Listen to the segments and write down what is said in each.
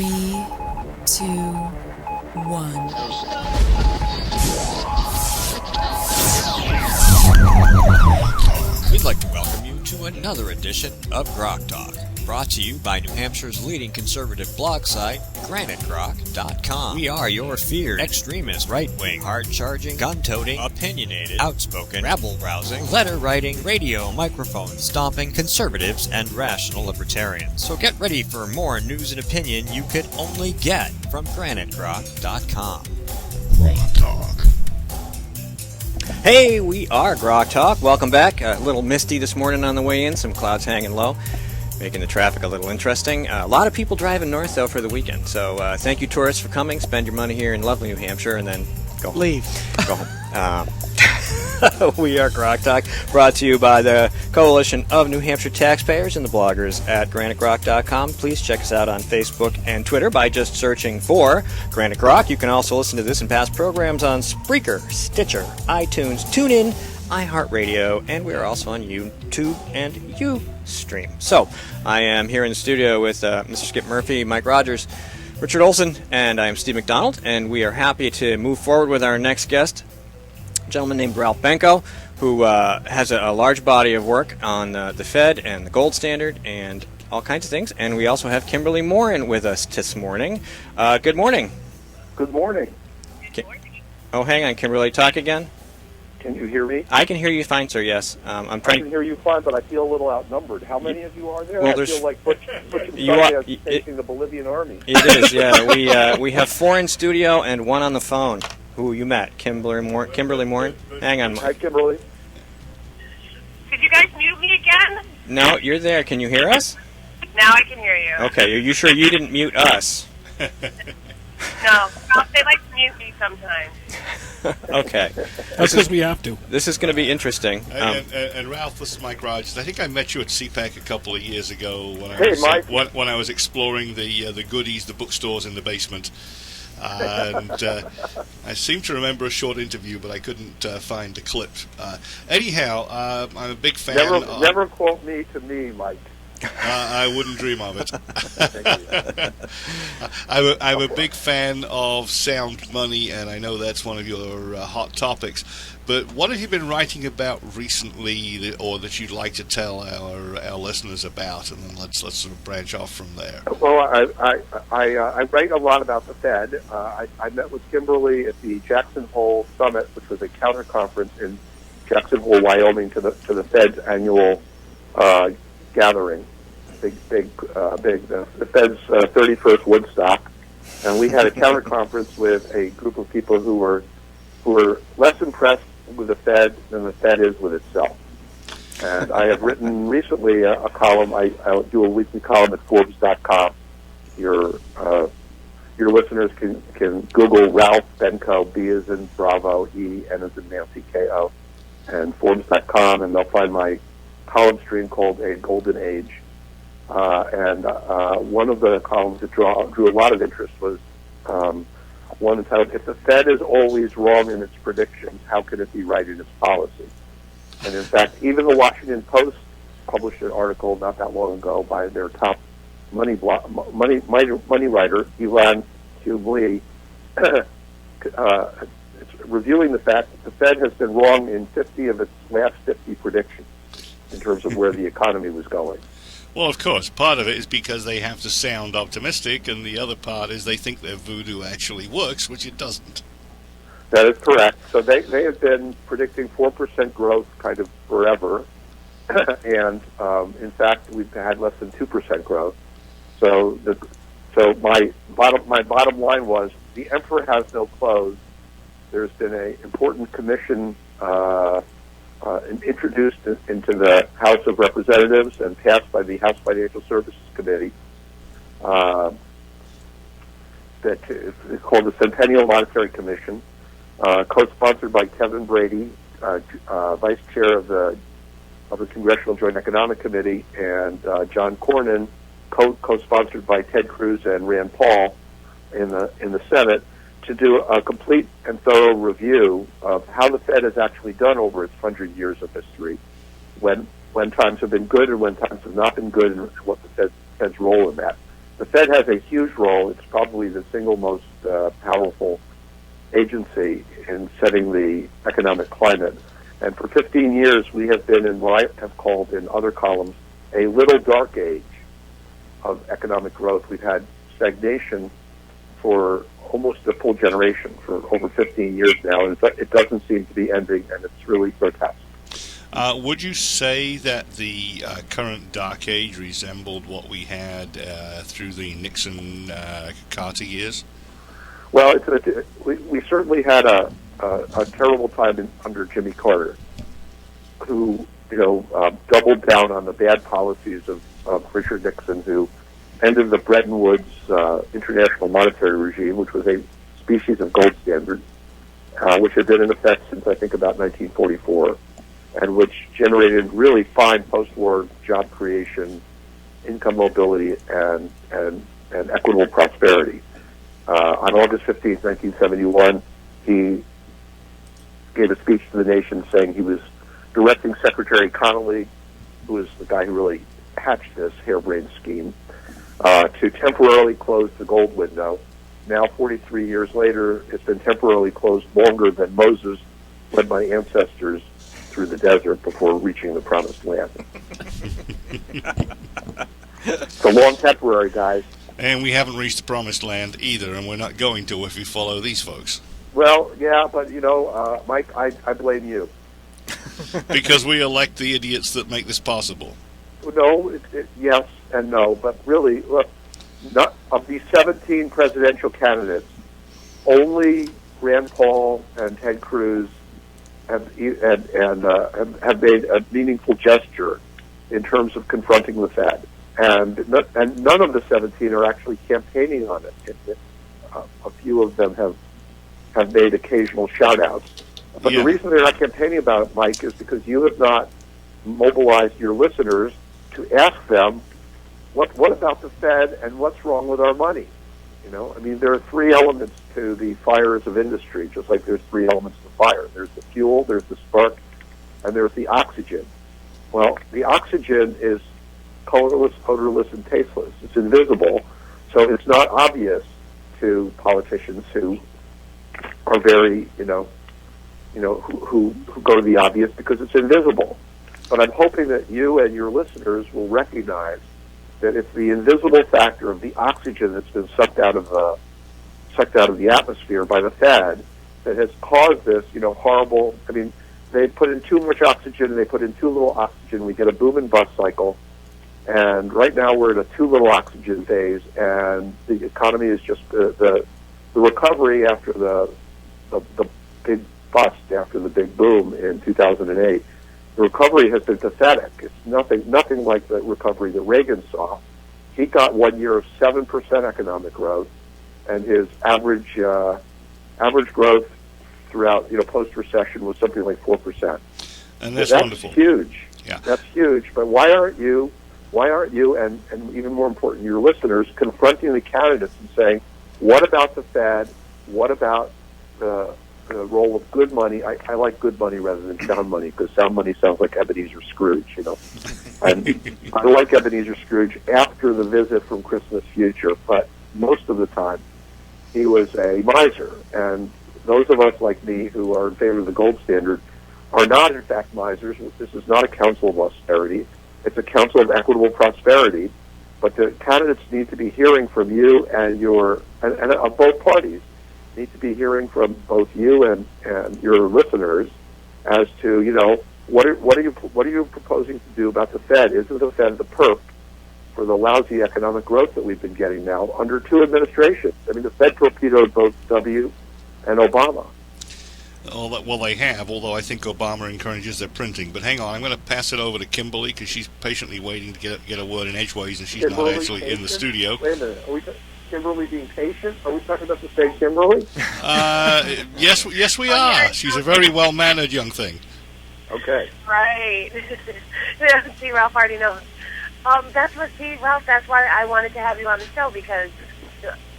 3, 2, 1. We'd like to welcome you to another edition of GrokTALK, brought to you by New Hampshire's leading conservative blog site, GrokTALK.com. We are your feared, extremist, right-wing, hard-charging, gun-toting, opinionated, outspoken, rabble-rousing, letter-writing, radio microphone stomping conservatives and rational libertarians. So get ready for more news and opinion you could only get from GrokTALK.com. GrokTALk. Hey, we are GrokTALK. Welcome back. A little misty this morning on the way in, some clouds hanging low, making the traffic a little interesting. A lot of people driving north, though, for the weekend. So thank you, tourists, for coming. Spend your money here in lovely New Hampshire, and then go home. Leave. Go home. We are GrokTALK, brought to you by the Coalition of New Hampshire Taxpayers and the bloggers at GraniteGrok.com. Please check us out on Facebook and Twitter by just searching for Granite Grok. You can also listen to this and past programs on Spreaker, Stitcher, iTunes, TuneIn, iHeartRadio, and we are also on YouTube and Ustream. So, I am here in the studio with Mr. Skip Murphy, Mike Rogers, Richard Olson, and I am Steve McDonald, and we are happy to move forward with our next guest, a gentleman named Ralph Benko, who has a large body of work on the Fed and the gold standard and all kinds of things. And we also have Kimberly Morin with us this morning. Good morning. Good morning. Oh, hang on, Kimberly. Talk again. Can you hear me? I can hear you fine, sir, yes. I can hear you fine, but I feel a little outnumbered. How many of you are there? Well, I feel like Butch is facing the Bolivian army. It is, yeah. We have 4 in studio and 1 on the phone. Who you met? Kimberly Morin? Hang on. Hi, Kimberly. Did you guys mute me again? No, you're there. Can you hear us? Now I can hear you. Okay, are you sure you didn't mute us? No, they like to mute me sometimes. Okay. That's because we have to. This is going to be interesting. And Ralph, this is Mike Rogers. I think I met you at CPAC a couple of years ago when I was exploring the goodies, the bookstores in the basement. And I seem to remember a short interview, but I couldn't find the clip. Anyhow, I'm a big fan. Never quote me to me, Mike. I wouldn't dream of it. I'm a big fan of sound money, and I know that's one of your hot topics. But what have you been writing about recently, or that you'd like to tell our listeners about? And then let's sort of branch off from there. Well, I write a lot about the Fed. I met with Kimberly at the Jackson Hole Summit, which was a counter conference in Jackson Hole, Wyoming, to the Fed's annual gathering, the Fed's 31st Woodstock, and we had a counter conference with a group of people who were less impressed with the Fed than the Fed is with itself. And I have written recently a column. I do a weekly column at Forbes.com. Your listeners can Google Ralph Benko, B as in Bravo, E, N as in Nancy, K-O, and Forbes.com, and they'll find my column stream called A Golden Age. And one of the columns that drew a lot of interest was one entitled, "If the Fed is always wrong in its predictions, how can it be right in its policy?" And in fact, even the Washington Post published an article not that long ago by their top money writer, Elon Lee, reviewing the fact that the Fed has been wrong in 50 of its last 50 predictions in terms of where the economy was going. Well, of course, part of it is because they have to sound optimistic, and the other part is they think their voodoo actually works, which it doesn't. That is correct. So they have been predicting 4% growth kind of forever, and in fact, we've had less than 2% growth. So my bottom line was, the emperor has no clothes. There's been an important commission introduced into the House of Representatives and passed by the House Financial Services Committee that is called the Centennial Monetary Commission, co-sponsored by Kevin Brady, Vice Chair of the Congressional Joint Economic Committee, and John Cornyn, co-sponsored by Ted Cruz and Rand Paul in the Senate, to do a complete and thorough review of how the Fed has actually done over its 100 years of history, when times have been good and when times have not been good, and what the Fed's role in that. the Fed has a huge role. It's probably the single most powerful agency in setting the economic climate. And for 15 years, we have been in what I have called in other columns a little dark age of economic growth. We've had stagnation for almost a full generation, for over 15 years now, and it doesn't seem to be ending, and it's really grotesque. Would you say that the current dark age resembled what we had through the Nixon-Carter years? Well, we certainly had a terrible time under Jimmy Carter, who doubled down on the bad policies of Richard Nixon, who ended the Bretton Woods international monetary regime, which was a species of gold standard, which had been in effect since I think about 1944, and which generated really fine post-war job creation, income mobility, and equitable prosperity. On August 15th, 1971, he gave a speech to the nation saying he was directing Secretary Connolly, who was the guy who really hatched this harebrained scheme, to temporarily close the gold window. Now, 43 years later, it's been temporarily closed longer than Moses led my ancestors through the desert before reaching the promised land. It's a long temporary, guys. And we haven't reached the promised land either, and we're not going to if we follow these folks. Well, yeah, but, Mike, I blame you. Because we elect the idiots that make this possible. No, yes and no, but really, look, of these 17 presidential candidates, only Rand Paul and Ted Cruz have made a meaningful gesture in terms of confronting the Fed. And none of the 17 are actually campaigning on it. A few of them have made occasional shout-outs. But the reason they're not campaigning about it, Mike, is because you have not mobilized your listeners to ask them, what about the Fed and what's wrong with our money? There are three elements to the fires of industry, just like there's three elements to fire. There's the fuel, there's the spark, and there's the oxygen. Well, the oxygen is colorless, odorless, and tasteless. It's invisible, so it's not obvious to politicians who are very, who go to the obvious because it's invisible. But I'm hoping that you and your listeners will recognize that it's the invisible factor of the oxygen that's been sucked out of the atmosphere by the Fed that has caused this, horrible. They put in too much oxygen and they put in too little oxygen. We get a boom and bust cycle. And right now we're in a too little oxygen phase, and the economy is just the recovery after the big bust, after the big boom in 2008. The recovery has been pathetic. It's nothing like the recovery that Reagan saw. He got 1 year of 7% economic growth, and his average growth throughout post-recession was something like 4%. And that's wonderful. Huge. Yeah, that's huge. But why aren't you, and even more important, your listeners, confronting the candidates and saying, what about the Fed? What about the role of good money? I like good money rather than sound money, because sound money sounds like Ebenezer Scrooge, And I like Ebenezer Scrooge after the visit from Christmas Future, but most of the time he was a miser. And those of us like me who are in favor of the gold standard are not, in fact, misers. This is not a council of austerity. It's a council of equitable prosperity. But the candidates need to be hearing from you and of both parties, need to be hearing from both you and your listeners as to, what are you proposing to do about the Fed? Isn't the Fed the perp for the lousy economic growth that we've been getting now under two administrations? The Fed torpedoed both W and Obama. Well, they have, although I think Obama encourages their printing. But hang on, I'm going to pass it over to Kimberly because she's patiently waiting to get a word in edgeways, and she's not actually in the studio. Wait a minute. Are we Kimberly being patient? Are we talking about the same Kimberly? Yes, we are. She's a very well-mannered young thing. Okay. Right. See, Ralph already knows. Ralph, that's why I wanted to have you on the show, because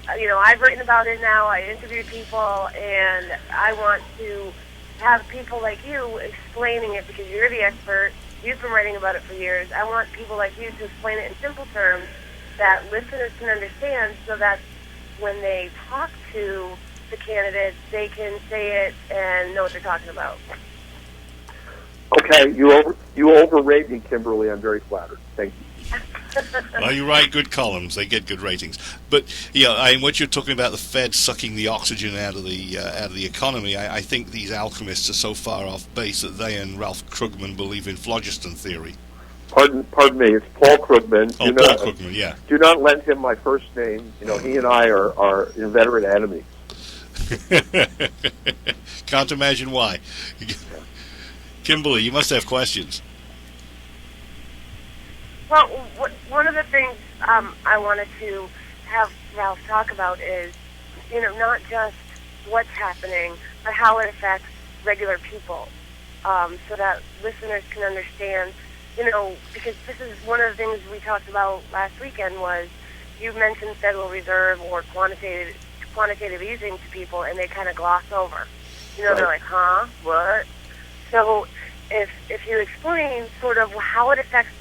I've written about it now. I interviewed people, and I want to have people like you explaining it because you're the expert. You've been writing about it for years. I want people like you to explain it in simple terms that listeners can understand, so that when they talk to the candidates, they can say it and know what they're talking about. Okay, you overrate me, Kimberly. I'm very flattered. Thank you. Well, you write good columns; they get good ratings. But what you're talking about, the Fed sucking the oxygen out of the economy, I think these alchemists are so far off base that they and Ralph Krugman believe in phlogiston theory. Pardon me. It's Paul Krugman. Paul Krugman. Yeah. Do not lend him my first name. He and I are inveterate enemies. Can't imagine why. Kimberly, you must have questions. Well, one of the things I wanted to have Ralph talk about is, not just what's happening, but how it affects regular people, so that listeners can understand, because this is one of the things we talked about last weekend was you mentioned Federal Reserve or quantitative easing to people, and they kind of gloss over. Right. They're like, huh, what? So if you explain sort of how it affects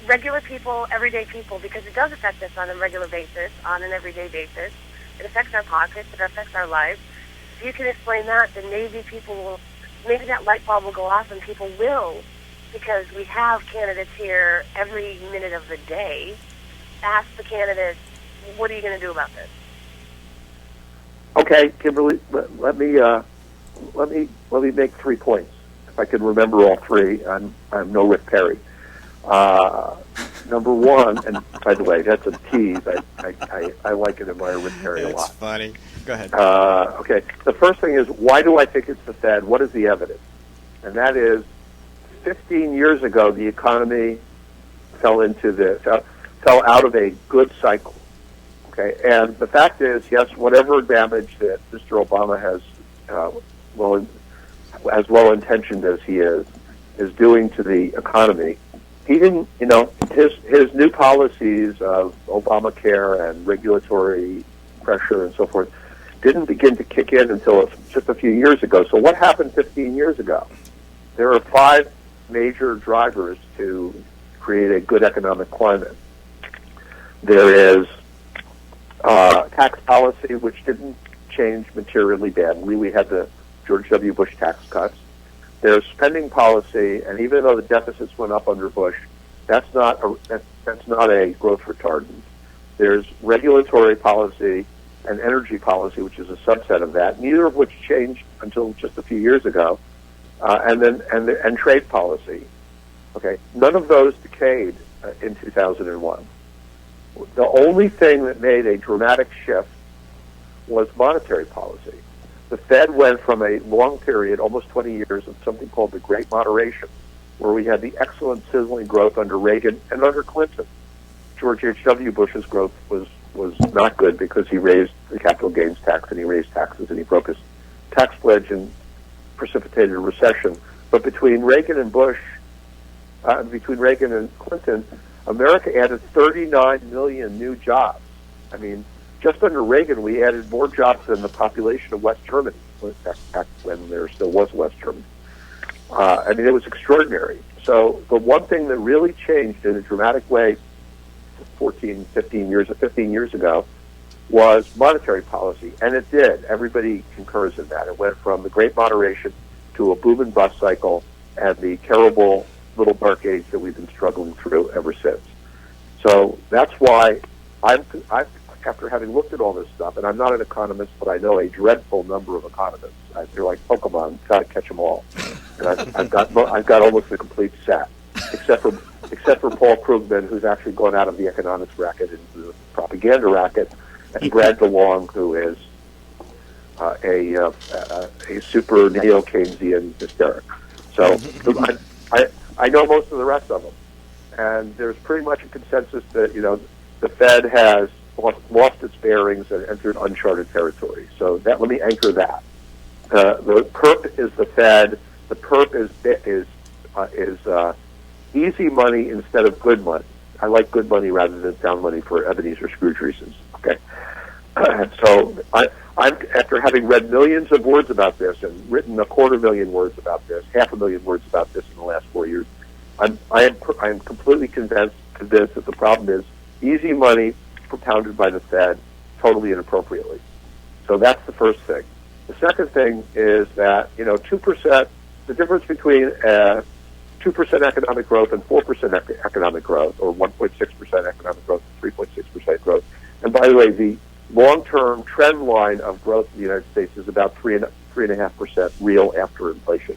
regular people, everyday people, because it does affect us on a regular basis, on an everyday basis. It affects our pockets. It affects our lives. If you can explain that, then maybe that light bulb will go off, and people will, because we have candidates here every minute of the day. Ask the candidates, what are you going to do about this? Okay, Kimberly, let me make 3 points. If I can remember all three, I'm no Rick Perry. Number one, and by the way, that's a tease. I like and admire Rick Perry a lot. That's funny. Go ahead. Okay. The first thing is, why do I think it's the Fed? What is the evidence? And that is, 15 years ago, the economy fell out of a good cycle. Okay. And the fact is, yes, whatever damage that Mr. Obama has, as well-intentioned as he is doing to the economy, he didn't, his new policies of Obamacare and regulatory pressure and so forth didn't begin to kick in until just a few years ago. So what happened 15 years ago? There are 5 major drivers to create a good economic climate. There is tax policy, which didn't change materially badly. We had the George W. Bush tax cuts. There's spending policy, and even though the deficits went up under Bush, that's not a growth retardant. There's regulatory policy and energy policy, which is a subset of that, neither of which changed until just a few years ago, and trade policy. Okay, none of those decayed in 2001. The only thing that made a dramatic shift was monetary policy. The Fed went from a long period, almost 20 years, of something called the Great Moderation, where we had the excellent sizzling growth under Reagan and under Clinton. George H.W. Bush's growth was not good because he raised the capital gains tax and he raised taxes and he broke his tax pledge and precipitated a recession. But between Reagan and Clinton, America added 39 million new jobs. I mean, just under Reagan, we added more jobs than the population of West Germany, back when there still was West Germany. It was extraordinary. So the one thing that really changed in a dramatic way 15 years ago was monetary policy, and it did. Everybody concurs in that. It went from the Great Moderation to a boom and bust cycle and the terrible little dark age that we've been struggling through ever since. So that's why after having looked at all this stuff, and I'm not an economist, but I know a dreadful number of economists. They're like Pokemon, got to catch them all. And I've got almost the complete set, except for Paul Krugman, who's actually gone out of the economics racket into the propaganda racket, and Brad DeLong, who is a super neo-Keynesian hysteric. So I know most of the rest of them, and there's pretty much a consensus that the Fed has lost its bearings and entered uncharted territory. So let me anchor that. The perp is the Fed. The perp is easy money instead of good money. I like good money rather than sound money for Ebenezer Scrooge reasons. Okay. So I'm after having read millions of words about this and written 250,000 words about this, 500,000 words about this in the last 4 years, I am completely convinced that the problem is easy money propounded by the Fed totally inappropriately. So that's the first thing. The second thing is that, 2%, the difference between 2% economic growth and 4% economic growth, or 1.6% economic growth and 3.6% growth. And by the way, the long-term trend line of growth in the United States is about 3.5% real after inflation.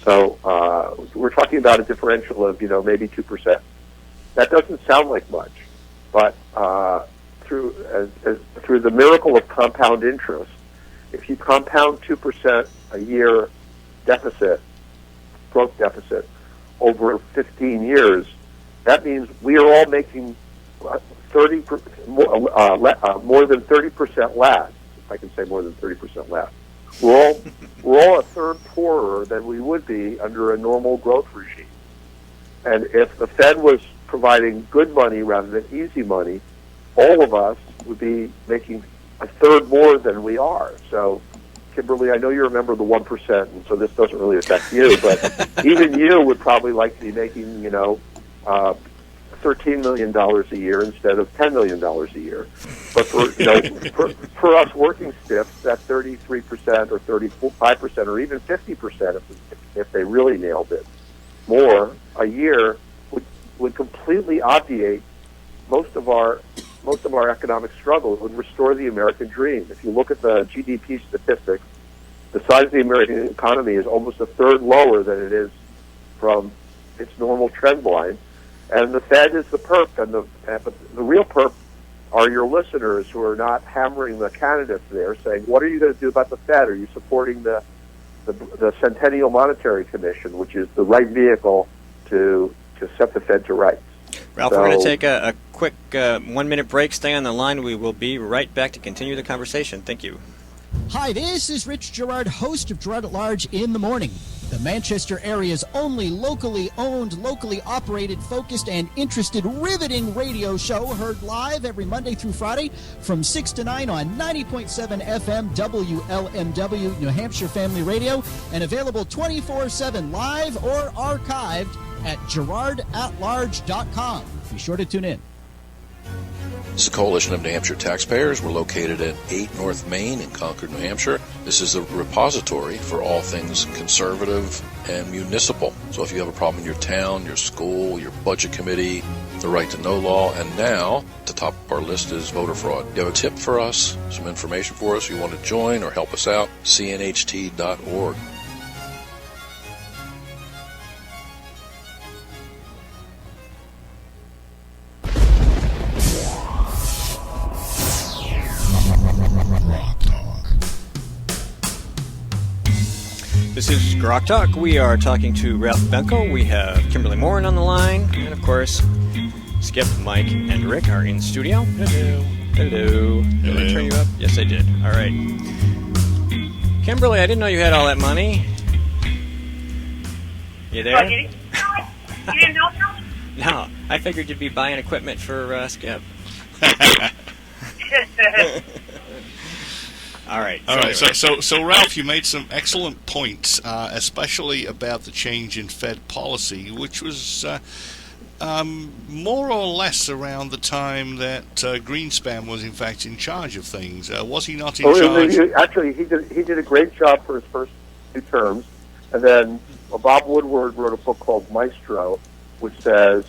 So we're talking about a differential of, maybe 2%. That doesn't sound like much, but through the miracle of compound interest, if you compound 2% a year growth deficit, over 15 years, that means we are all making more than 30% less. If I can say more than 30% less, we're all a third poorer than we would be under a normal growth regime. And if the Fed was providing good money rather than easy money, all of us would be making a third more than we are. So, Kimberly, I know you remember the 1%, and so this doesn't really affect you, but even you would probably like to be making, $13 million a year instead of $10 million a year. But for us working stiffs, that 33% or 35% or even 50%, if they really nailed it, more a year would completely obviate most of our economic struggle. It would restore the American dream. If you look at the GDP statistics, the size of the American economy is almost a third lower than it is from its normal trend line. And the Fed is the perp, but the real perp are your listeners who are not hammering the candidates there, saying, "What are you going to do about the Fed? Are you supporting the Centennial Monetary Commission, which is the right vehicle to set the Fed to rights?" Ralph, we're going to take a quick 1-minute break. Stay on the line. We will be right back to continue the conversation. Thank you. Hi, this is Rich Gerard, host of Gerard at Large in the Morning, the Manchester area's only locally owned, locally operated, focused, and interested, riveting radio show, heard live every Monday through Friday from 6 to 9 on 90.7 FM WLMW, New Hampshire Family Radio, and available 24/7 live or archived at GerardAtLarge.com. Be sure to tune in. This is the Coalition of New Hampshire Taxpayers. We're located at 8 North Main in Concord, New Hampshire. This is the repository for all things conservative and municipal. So if you have a problem in your town, your school, your budget committee, the right to know law, and now, at the top of our list is voter fraud. You have a tip for us, some information for us, you want to join or help us out, cnht.org. This is GrokTALK. We are talking to Ralph Benko. We have Kimberly Morin on the line. And, of course, Skip, Mike, and Rick are in studio. Hello. Hello. Did I turn you up? Yes, I did. All right. Kimberly, I didn't know you had all that money. You there? You didn't know? No. I figured you'd be buying equipment for Skip. All right. So Ralph, you made some excellent points, especially about the change in Fed policy, which was more or less around the time that Greenspan was in fact in charge of things. Was he not in charge? Actually, he did a great job for his first 2 terms, and then Bob Woodward wrote a book called Maestro, which says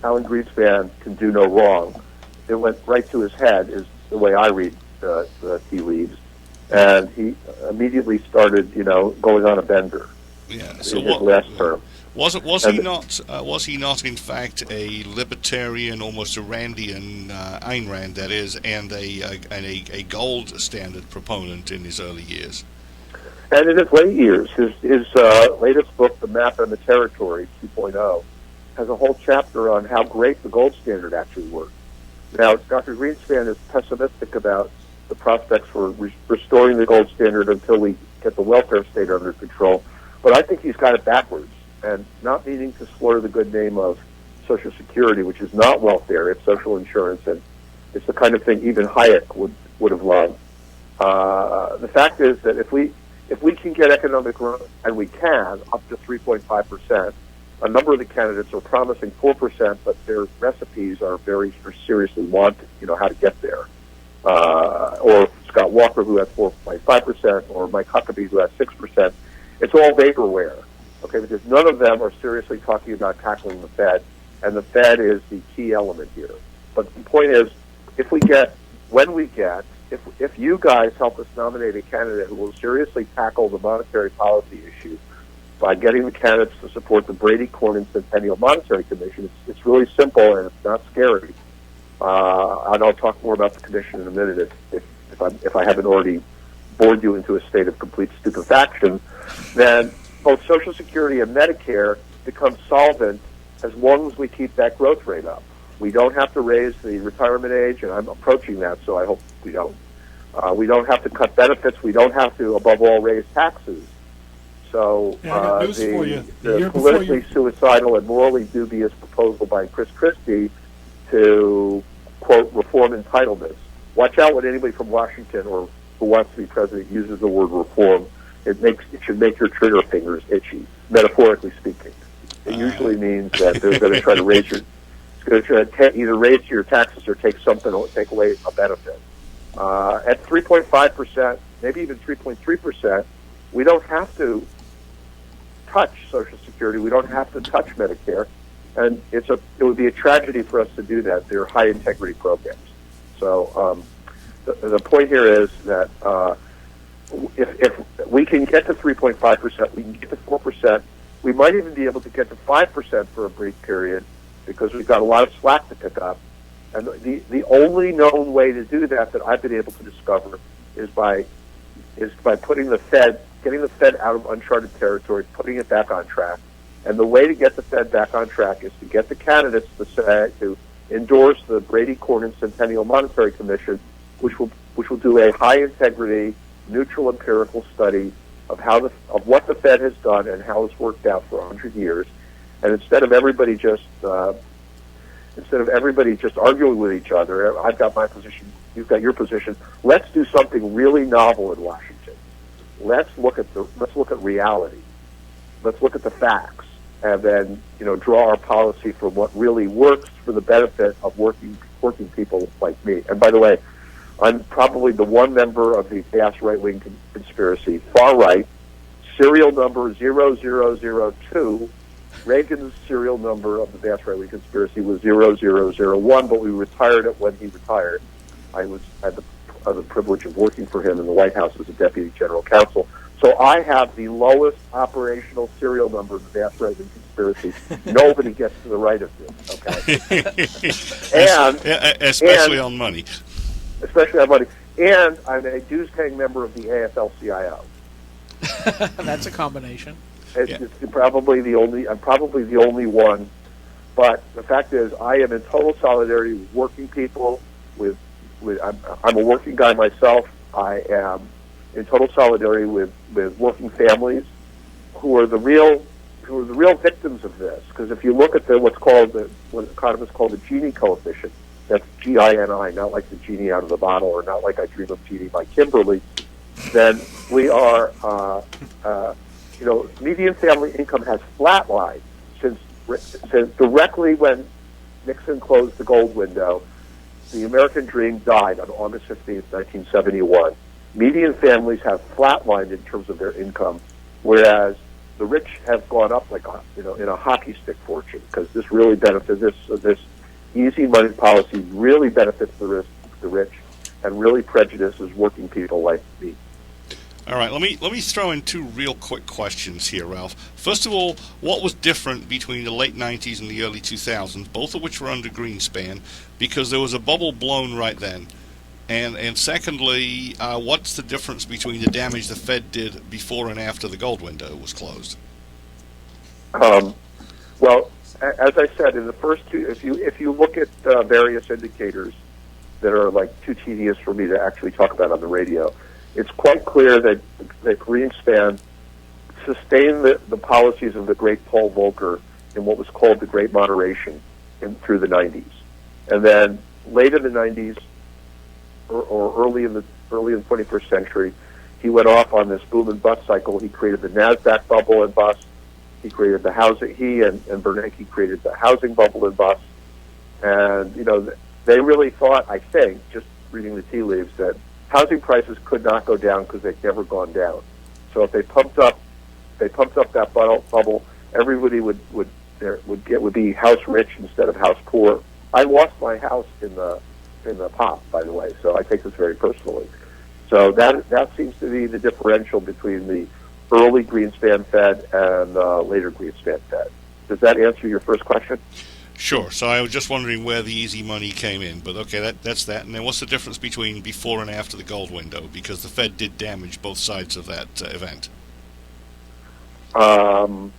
Alan Greenspan can do no wrong. It went right to his head, is the way I read the tea leaves, and he immediately started, going on a bender. Yeah. So in his last term. Was he not in fact a libertarian, almost a Randian, Ayn Rand that is, and a gold standard proponent in his early years? And in his late years, his latest book, The Map and the Territory 2.0, has a whole chapter on how great the gold standard actually worked. Now, Dr. Greenspan is pessimistic about the prospects for restoring the gold standard until we get the welfare state under control. But I think he's got it backwards, and not meaning to slur the good name of Social Security, which is not welfare, it's social insurance, and it's the kind of thing even Hayek would have loved. The fact is that if we can get economic growth, and we can, up to 3.5%, a number of the candidates are promising 4%, but their recipes are seriously wanted, how to get there. Or Scott Walker, who has 4.5%, or Mike Huckabee, who has 6%. It's all vaporware, okay, because none of them are seriously talking about tackling the Fed, and the Fed is the key element here. But the point is, if you guys help us nominate a candidate who will seriously tackle the monetary policy issue by getting the candidates to support the Brady-Cornyn Centennial Monetary Commission, it's really simple and it's not scary. And I'll talk more about the commission in a minute if I haven't already bored you into a state of complete stupefaction. Then both Social Security and Medicare become solvent as long as we keep that growth rate up. We don't have to raise the retirement age, and I'm approaching that, so I hope we don't. We don't have to cut benefits. We don't have to, above all, raise taxes. So the politically suicidal and morally dubious proposal by Chris Christie to, quote, reform entitlements. Watch out when anybody from Washington or who wants to be president uses the word reform. It should make your trigger fingers itchy, metaphorically speaking. It usually means that they're going to try to raise either raise your taxes or take away a benefit. At 3.5%, maybe even 3.3%, we don't have to touch Social Security. We don't have to touch Medicare, and it would be a tragedy for us to do that. They're high integrity programs. So the point here is that if we can get to 3.5%, we can get to 4%. We might even be able to get to 5% for a brief period because we've got a lot of slack to pick up. And the only known way to do that I've been able to discover is by putting getting the Fed out of uncharted territory, putting it back on track. And the way to get the Fed back on track is to get the candidates to endorse the Brady-Cornyn Centennial Monetary Commission, which will do a high integrity, neutral empirical study of what the Fed has done and how it's worked out for 100 years. And instead of everybody just arguing with each other, I've got my position, you've got your position. Let's do something really novel in Washington. Let's look at reality. Let's look at the facts, and then draw our policy from what really works for the benefit of working people like me. And by the way, I'm probably the one member of the vast right-wing conspiracy, far right, serial number 0002. Reagan's serial number of the vast right-wing conspiracy was 0001, but we retired it when he retired. I had the privilege of working for him in the White House as a deputy general counsel. So I have the lowest operational serial number of the vast right-wing conspiracy. Nobody gets to the right of this, okay? Especially on money. Especially on money. And I'm a dues-paying member of the AFL-CIO. That's a combination. It's probably the only one. But the fact is, I am in total solidarity with working people. I'm a working guy myself. I am in total solidarity with working families who are the real victims of this. Because if you look at what economists call the Gini coefficient, that's Gini, not like the genie out of the bottle, or not like I Dream of Jeannie by Kimberly, then we are, median family income has flatlined since directly when Nixon closed the gold window. The American dream died on August 15th, 1971. Median families have flatlined in terms of their income, whereas the rich have gone up in a hockey stick fortune, because this really benefits this easy money policy really benefits the rich and really prejudices working people like me. All right, let me throw in two real quick questions here, Ralph. First of all, what was different between the late 90s and the early 2000s, both of which were under Greenspan, because there was a bubble blown right then? And secondly, what's the difference between the damage the Fed did before and after the gold window was closed? Well, as I said, in the first two, if you look at various indicators that are too tedious for me to actually talk about on the radio, it's quite clear that Greenspan sustained the policies of the great Paul Volcker in what was called the Great Moderation through the 90s. And then late in the 90s, or early in the 21st century, he went off on this boom and bust cycle. He created the NASDAQ bubble and bust. He created the housing. He and Bernanke created the housing bubble and bust. And they really thought, I think, just reading the tea leaves, that housing prices could not go down because they'd never gone down. So if they pumped up that bubble, everybody would be house rich instead of house poor. I lost my house in the pop, by the way, so I take this very personally. So that seems to be the differential between the early Greenspan Fed and later Greenspan Fed. Does that answer your first question? Sure. So I was just wondering where the easy money came in, but okay, that's that. And then what's the difference between before and after the gold window? Because the Fed did damage both sides of that event. I'm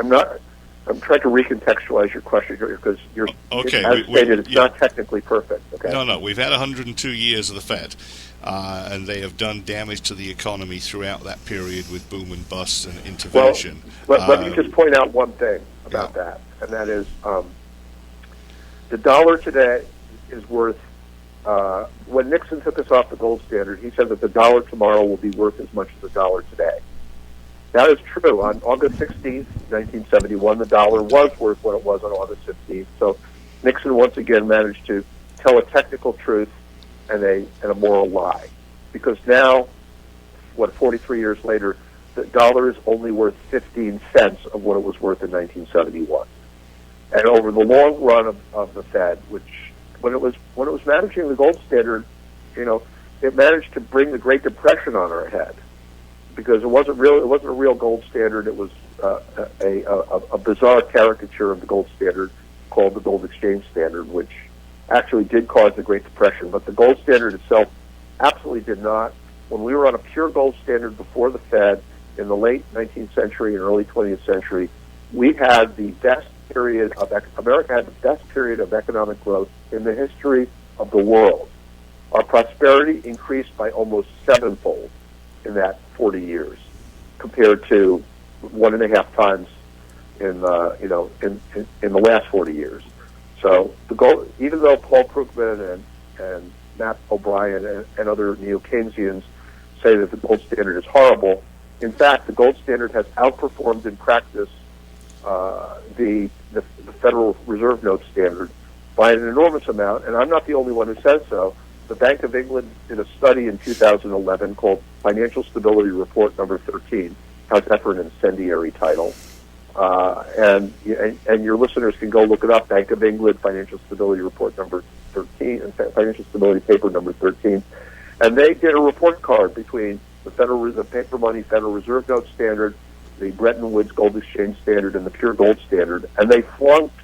not. I'm trying to recontextualize your question here because you're okay. As stated, it's not technically perfect. Okay. No. We've had 102 years of the Fed, and they have done damage to the economy throughout that period with boom and bust and intervention. Well, let me just point out one thing about that, and that is the dollar today is worth. When Nixon took us off the gold standard, he said that the dollar tomorrow will be worth as much as the dollar today. That is true. On August 16th, 1971, the dollar was worth what it was on August 15th. So Nixon once again managed to tell a technical truth and a moral lie. Because now, 43 years later, the dollar is only worth 15 cents of what it was worth in 1971. And over the long run of the Fed, which when it was managing the gold standard, it managed to bring the Great Depression on our head. Because it wasn't a real gold standard. It was a bizarre caricature of the gold standard called the gold exchange standard, which actually did cause the Great Depression. But the gold standard itself absolutely did not. When we were on a pure gold standard before the Fed in the late 19th century and early 20th century, we had the best period of America had the best period of economic growth in the history of the world. Our prosperity increased by almost sevenfold in that 40 years, compared to 1.5 times in the last 40 years. So the gold, even though Paul Krugman and Matt O'Brien and other neo-Keynesians say that the gold standard is horrible, in fact, the gold standard has outperformed in practice the Federal Reserve note standard by an enormous amount, and I'm not the only one who says so. The Bank of England did a study in 2011 called Financial Stability Report Number 13. How's that for an incendiary title? And your listeners can go look it up. Bank of England Financial Stability Report Number 13 and Financial Stability Paper Number 13. And they did a report card between the paper money Federal Reserve note standard, the Bretton Woods gold exchange standard, and the pure gold standard. And they flunked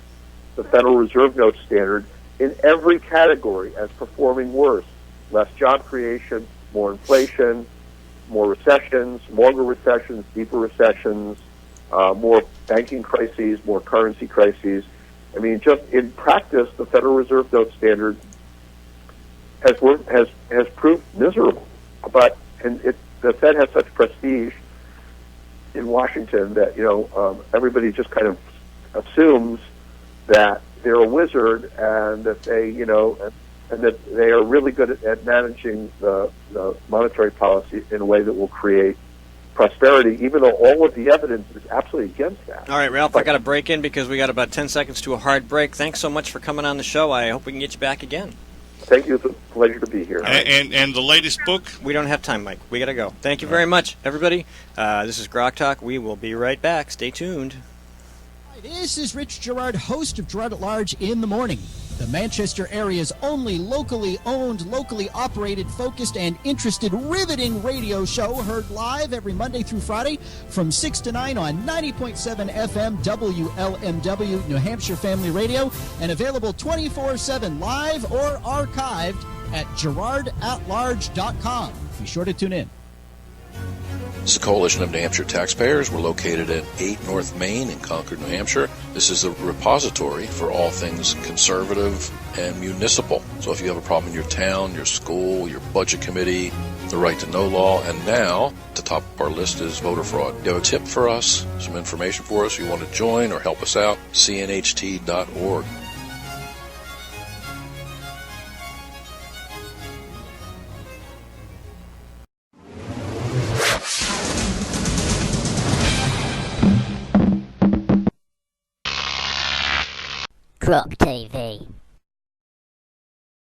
the Federal Reserve note standard in every category as performing worse. Less job creation, more inflation, more recessions, longer recessions, deeper recessions, more banking crises, more currency crises. I mean, just in practice, the Federal Reserve note standard has proved miserable. But the Fed has such prestige in Washington that everybody just kind of assumes that they're a wizard and that they are really good at managing the monetary policy in a way that will create prosperity, even though all of the evidence is absolutely against that. All right, Ralph, I got to break in because we got about 10 seconds to a hard break. Thanks so much for coming on the show. I hope we can get you back again. Thank you. It's a pleasure to be here. And the latest book? We don't have time, Mike. We got to go. Thank you very much, everybody. This is GrokTALK. We will be right back. Stay tuned. This is Rich Gerard, host of Gerard at Large in the Morning, the Manchester area's only locally owned, locally operated, focused, and interested riveting radio show, heard live every Monday through Friday from 6 to 9 on 90.7 FM WLMW, New Hampshire Family Radio, and available 24/7 live or archived at GerardAtLarge.com. Be sure to tune in. This is a coalition of New Hampshire taxpayers. We're located at 8 North Main in Concord, New Hampshire. This is a repository for all things conservative and municipal. So if you have a problem in your town, your school, your budget committee, the right to know law, and now, the top of our list is voter fraud. You have a tip for us, some information for us, you want to join or help us out, cnht.org. Croc TV.